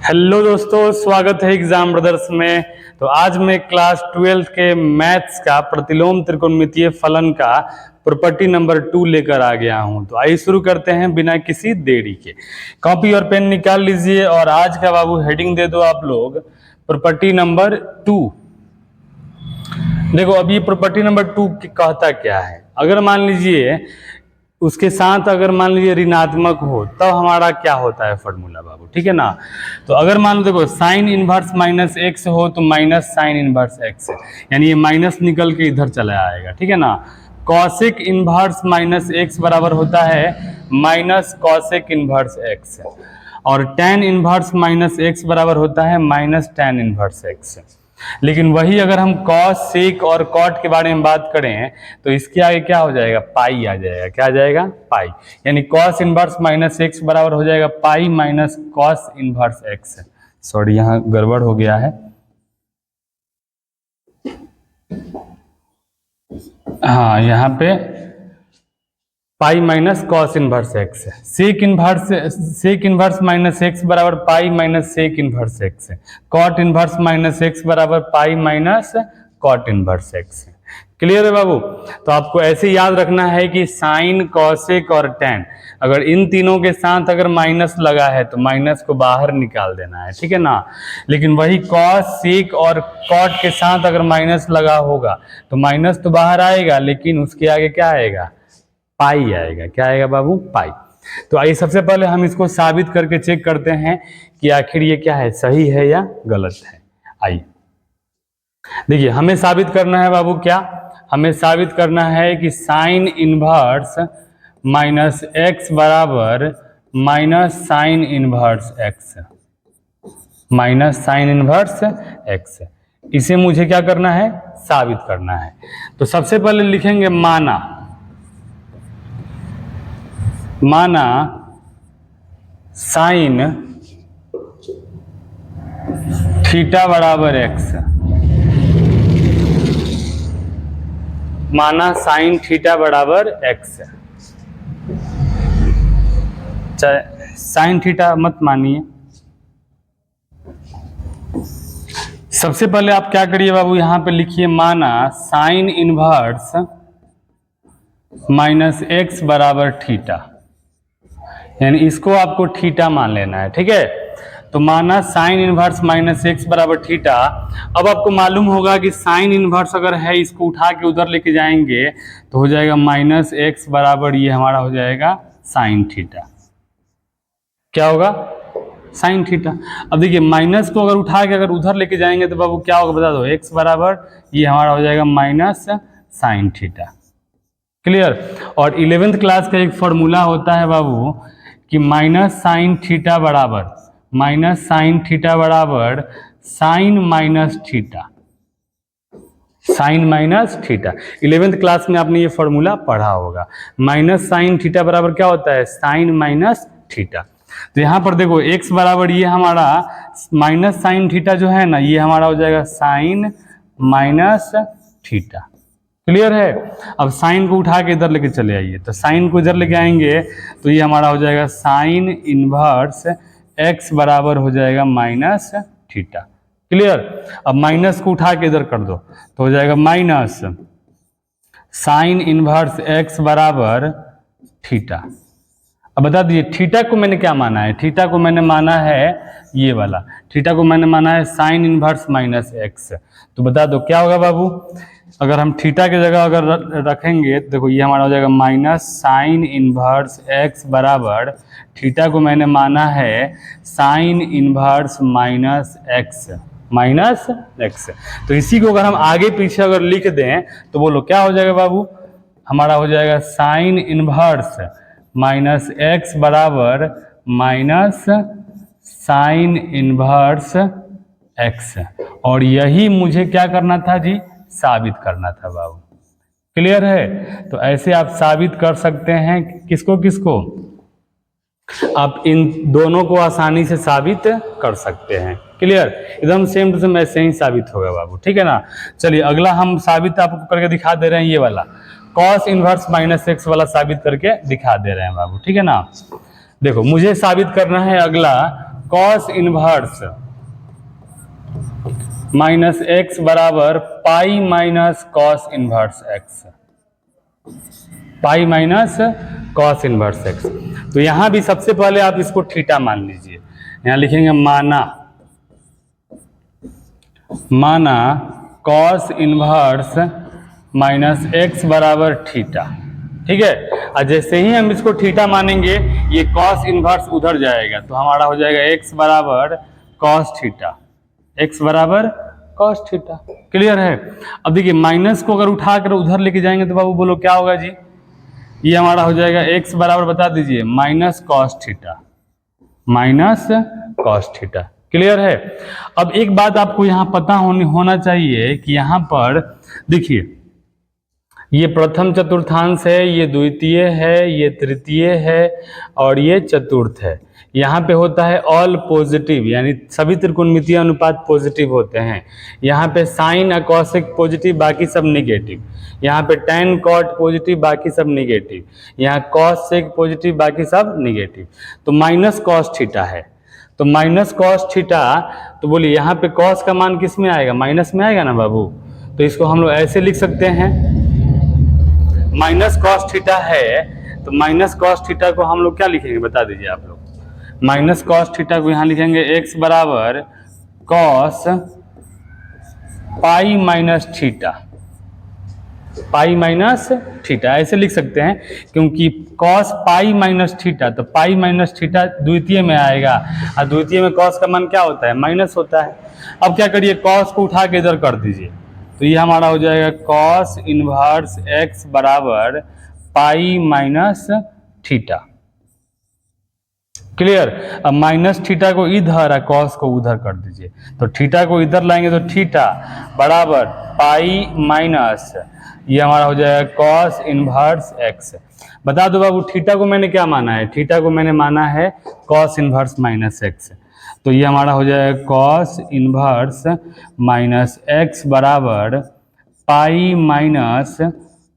Hello दोस्तों, स्वागत है एग्जाम ब्रदर्स में। तो आज मैं क्लास 12 के मैथ्स का प्रतिलोम त्रिकोणमितीय फलन का प्रॉपर्टी नंबर 2 लेकर आ गया हूं। तो आइए शुरू करते हैं बिना किसी देरी के। कॉपी और पेन निकाल लीजिए और आज का बाबू हेडिंग दे दो आप लोग, प्रॉपर्टी नंबर 2। देखो अब ये प्रॉपर्टी नंबर 2 कहता क्या है। अगर मान लीजिए उसके साथ अगर मान लीजिए ऋणात्मक हो तब हमारा क्या होता है फॉर्मूला बाबू, ठीक है ना। तो अगर मान लो देखो साइन इनवर्स माइनस एक्स हो तो माइनस साइन इनवर्स एक्स, यानी ये माइनस निकल के इधर चला आएगा, ठीक है ना। कॉसेक इनवर्स माइनस एक्स बराबर होता है माइनस कॉसेक इनवर्स एक्स, और टेन इनवर्स माइनस एक्स बराबर होता है माइनस टेन इनवर्स एक्स। लेकिन वही अगर हम कॉस सेक और कॉट के बारे में बात करें तो इसके आगे क्या हो जाएगा, पाई आ जाएगा। क्या आ जाएगा, पाई। यानी कॉस इनवर्स माइनस एक्स बराबर हो जाएगा pi minus cos inverse x. Sorry यहाँ गड़बड़ हो गया है। हाँ यहाँ पे pi minus cos inverse x है। सेक इनवर्स माइनस एक्स बराबर pi minus sec inverse x है। कॉट इनवर्स माइनस एक्स बराबर pi minus cot inverse x है। क्लियर है बाबू। तो आपको ऐसे याद रखना है कि साइन कॉसेक और टेन, अगर इन तीनों के साथ अगर माइनस लगा है तो माइनस को बाहर निकाल देना है, ठीक है ना। लेकिन वही कॉस सेक और कॉट के साथ अगर माइनस लगा होगा तो माइनस तो बाहर आएगा, लेकिन उसके आगे क्या आएगा, पाई आएगा। क्या आएगा बाबू, पाई। तो आइए सबसे पहले हम इसको साबित करके चेक करते हैं कि आखिर ये क्या है, सही है या गलत है। आइए देखिए, हमें साबित करना है बाबू, क्या हमें साबित करना है कि साइन इनवर्स माइनस एक्स बराबर minus sine inverse x, minus sine inverse x. इसे मुझे क्या करना है, साबित करना है। तो सबसे पहले लिखेंगे माना साइन थीटा बराबर एक्स, माना साइन थीटा बराबर एक्स। चाहे साइन थीटा मत मानिए। सबसे पहले आप क्या करिए बाबू, यहां पे लिखिए माना साइन इनवर्स माइनस एक्स बराबर थीटा, यानी इसको आपको थीटा मान लेना है, ठीक है। तो माना साइन इनवर्स माइनस एक्स बराबर थीटा। अब आपको मालूम होगा कि साइन इनवर्स अगर है, इसको उठा के उधर लेके जाएंगे तो हो जाएगा माइनस एक्स बराबर ये हमारा हो जाएगा साइन थीटा। क्या होगा, साइन थीटा। अब देखिए माइनस को अगर उठा के अगर उधर लेके जाएंगे तो बाबू क्या होगा बता दो, एक्स बराबर ये हमारा हो जाएगा माइनस साइन थीटा। क्लियर। और 11th क्लास का एक फॉर्मूला होता है बाबू कि माइनस साइन थीटा बराबर sine minus theta, sine minus theta. 11th class में आपने ये फॉर्मूला पढ़ा होगा। माइनस साइन थीटा बराबर क्या होता है, साइन माइनस थीटा। तो यहां पर देखो x बराबर ये हमारा माइनस साइन थीटा जो है ना, ये हमारा हो जाएगा साइन माइनस थीटा। क्लियर है। अब साइन को उठा के इधर लेके चले आइए, तो साइन को इधर लेके आएंगे तो ये हमारा हो जाएगा साइन इनवर्स एक्स बराबर हो जाएगा माइनस थीटा। क्लियर। अब माइनस को उठा के इधर कर दो तो हो जाएगा माइनस साइन इनवर्स एक्स बराबर थीटा। अब बता दीजिए थीटा को मैंने क्या माना है, थीटा को मैंने माना है ये वाला, थीटा को मैंने माना है साइन इनवर्स माइनस एक्स। तो बता दो क्या होगा बाबू, अगर हम थीटा की जगह अगर रखेंगे तो देखो ये हमारा हो जाएगा माइनस साइन इनवर्स एक्स बराबर थीटा को मैंने माना है साइन इनवर्स माइनस एक्स। तो इसी को अगर हम आगे पीछे अगर लिख दें तो बोलो क्या हो जाएगा बाबू, हमारा हो जाएगा साइन इनवर्स माइनस एक्स बराबर माइनस साइन इनवर्स एक्स। और यही मुझे क्या करना था जी, साबित करना था बाबू। क्लियर है। तो ऐसे आप साबित कर सकते हैं किसको आप इन दोनों को आसानी से साबित कर सकते हैं। क्लियर। एकदम सेम टू सेम ऐसे ही साबित होगा बाबू, ठीक है ना। चलिए अगला हम साबित आपको करके दिखा दे रहे हैं, ये वाला कॉस इनवर्स माइनस एक्स वाला साबित करके दिखा दे रहे हैं बाबू, ठीक है ना। देखो मुझे साबित करना है अगला कॉस इनवर्स माइनस एक्स बराबर pi minus cos inverse x, पाई माइनस कॉस इनवर्स एक्स। तो यहां भी सबसे पहले आप इसको थीटा मान लीजिए, यहां लिखेंगे माना कॉस इनवर्स माइनस एक्स बराबर थीटा, ठीक है। और जैसे ही हम इसको थीटा मानेंगे ये कॉस इनवर्स उधर जाएगा, तो हमारा हो जाएगा एक्स बराबर कॉस थीटा, एक्स बराबर कॉस थीटा। क्लियर है। अब देखिए माइनस को अगर उठाकर उधर लेके जाएंगे तो बाबू बोलो क्या होगा जी, ये हमारा हो जाएगा एक्स बराबर बता दीजिए minus cos theta, minus cos theta. Clear है। अब एक बात आपको यहां पता होना चाहिए कि यहां पर देखिए ये प्रथम चतुर्थांश है, ये द्वितीय है, ये तृतीय है और ये चतुर्थ है। यहाँ पे होता है ऑल पॉजिटिव, यानी सभी त्रिकोणमितीय अनुपात पॉजिटिव होते हैं। यहाँ पे साइन और कॉसेक पॉजिटिव, बाकी सब निगेटिव। यहाँ पे टैन कॉट पॉजिटिव, बाकी सब निगेटिव। यहाँ कॉस सेक पॉजिटिव, बाकी सब निगेटिव। तो माइनस कॉस थीटा है, तो माइनस कॉस थीटा, तो बोलिए यहाँ पे कॉस का मान किस में आएगा, माइनस में आएगा ना बाबू। तो इसको हम लोग ऐसे लिख सकते हैं, माइनस कॉस थीटा है तो माइनस कॉस थीटा को हम लोग क्या लिखेंगे बता दीजिए आप लोग। माइनस कॉस थीटा को यहां लिखेंगे एक्स बराबर cos pi minus theta, pi minus theta ऐसे लिख सकते हैं, क्योंकि कॉस पाई माइनस थीटा, तो पाई माइनस थीटा द्वितीय में आएगा और द्वितीय में कॉस का मान क्या होता है, माइनस होता है। अब क्या करिए, कॉस को उठा के इधर कर दीजिए, तो ये हमारा हो जाएगा कॉस इनवर्स एक्स बराबर पाई माइनस थीटा। क्लियर। अब माइनस थीटा को इधर और कॉस को उधर कर दीजिए, तो थीटा को इधर लाएंगे तो थीटा बराबर पाई माइनस, ये हमारा हो जाएगा कॉस इनवर्स एक्स। बता दो बाबू थीटा को मैंने क्या माना है, थीटा को मैंने माना है कॉस इनवर्स माइनस एक्स, तो ये हमारा हो जाएगा कॉस इनवर्स माइनस एक्स बराबर pi minus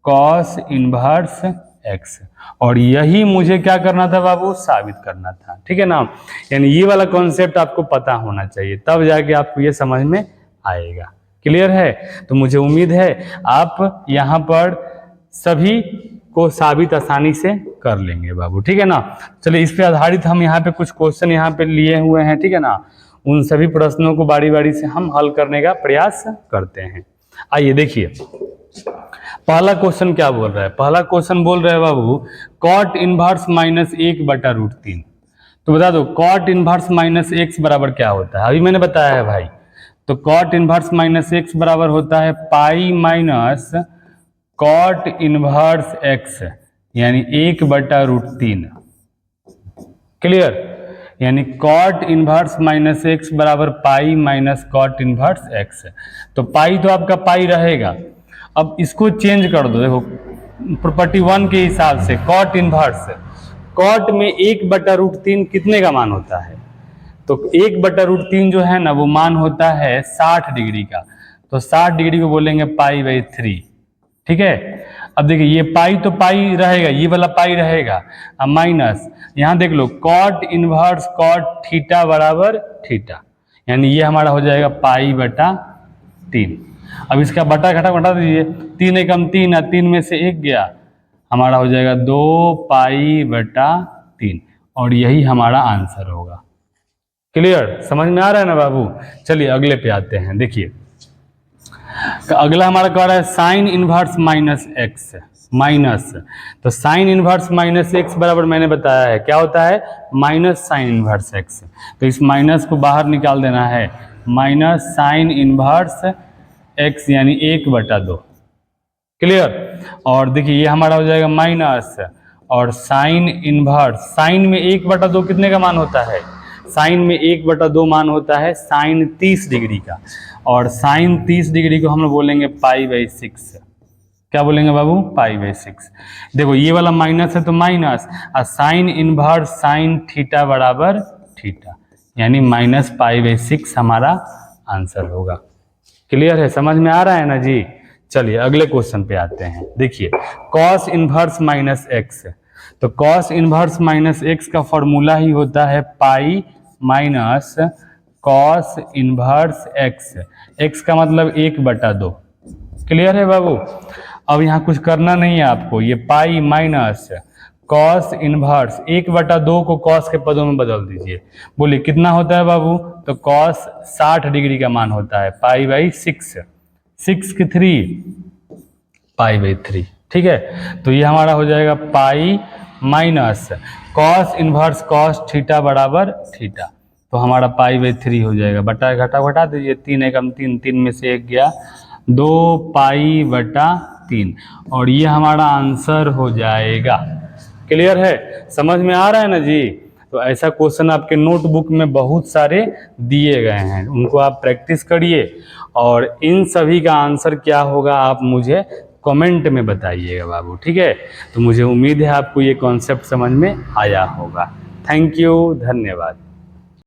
cos inverse x. और यही मुझे क्या करना था बाबू, साबित करना था, ठीक है ना। यानी ये वाला कॉन्सेप्ट आपको पता होना चाहिए, तब जाके आपको ये समझ में आएगा। क्लियर है। तो मुझे उम्मीद है आप यहाँ पर सभी को साबित आसानी से कर लेंगे बाबू, ठीक है ना। चलिए इस पे आधारित हम यहाँ पे कुछ क्वेश्चन यहाँ पे लिए हुए हैं, ठीक है ना। उन सभी प्रश्नों को बारी बारी से हम हल करने का प्रयास करते हैं। आइए देखिए पहला क्वेश्चन क्या बोल रहा है। पहला क्वेश्चन बोल रहा है बाबू कॉट इनवर्स माइनस 1/√3। तो बता दो कॉट इनवर्स माइनस एक्स बराबर क्या होता है, अभी मैंने बताया है भाई। तो कॉट इनवर्स माइनस एक्स बराबर होता है pi minus cot inverse x, यानी 1/√3। क्लियर। यानी कॉट इनवर्स माइनस एक्स बराबर pi minus cot inverse x. तो पाई तो आपका पाई रहेगा। अब इसको चेंज कर दो, देखो प्रॉपर्टी 1 के हिसाब से कॉट इनवर्स, कॉट में 1/√3 कितने का मान होता है, तो 1/√3 जो है ना वो मान होता है 60 डिग्री का। तो 60 डिग्री को बोलेंगे पाई/3, ठीक है। अब देखिए ये पाई तो पाई रहेगा, ये वाला पाई रहेगा, अब माइनस यहाँ देख लो कॉट इनवर्स कॉट थीटा बराबर थीटा, यानी ये हमारा हो जाएगा पाई/3। अब इसका बटा घटा घटा दीजिए, 3 एकम 3 और 3 में से 1 गया, हमारा हो जाएगा 2 पाई/3 और यही हमारा आंसर होगा। क्लियर, समझ में आ रहा है ना बाबू। चलिए अगले पे आते हैं। देखिए अगला हमारा कह रहा है sine inverse minus x minus, तो साइन इनवर्स माइनस एक्स बराबर मैंने बताया है क्या होता है, माइनस साइन इनवर्स एक्स। तो इस माइनस को बाहर निकाल देना है, माइनस साइन इनवर्स एक्स यानी 1/2। क्लियर। और देखिए ये हमारा हो जाएगा माइनस और साइन इनवर्स, साइन में 1/2 कितने का मान होता है, साइन में 1/2 मान होता है साइन 30 डिग्री का, और साइन 30 डिग्री को हम लोग बोलेंगे पाई/6। क्या बोलेंगे बाबू, पाई/6। देखो ये वाला माइनस है तो माइनस, और साइन इनवर्स साइन थीटा बराबर थीटा, यानी माइनस पाई/6 हमारा आंसर होगा। क्लियर है, समझ में आ रहा है ना जी। चलिए अगले क्वेश्चन पे आते हैं। देखिए कॉस इनवर्स माइनस एक्स, तो कॉस इनवर्स माइनस एक्स का फॉर्मूला ही होता है pi minus cos inverse x, x का मतलब 1/2। क्लियर है बाबू? अब यहाँ कुछ करना नहीं है आपको, ये पाई माइनस कॉस इनवर्स 1/2 को कॉस के पदों में बदल दीजिए। बोलिए कितना होता है बाबू? तो कॉस 60 डिग्री का मान होता है पाई/6, 6 की 3 पाई/3। ठीक है, तो ये हमारा हो जाएगा pi minus cos inverse cos theta बराबर थीटा, तो हमारा पाई/3 हो जाएगा। बटा घटा घटा दीजिए, 3 एकम 3, 3 में से 1 गया, 2 पाई/3, और ये हमारा आंसर हो जाएगा। क्लियर है? समझ में आ रहा है ना जी? तो ऐसा क्वेश्चन आपके नोटबुक में बहुत सारे दिए गए हैं, उनको आप प्रैक्टिस करिए, और इन सभी का आंसर क्या होगा आप मुझे कमेंट में बताइएगा बाबू। ठीक है, तो मुझे उम्मीद है आपको ये कॉन्सेप्ट समझ में आया होगा। थैंक यू, धन्यवाद।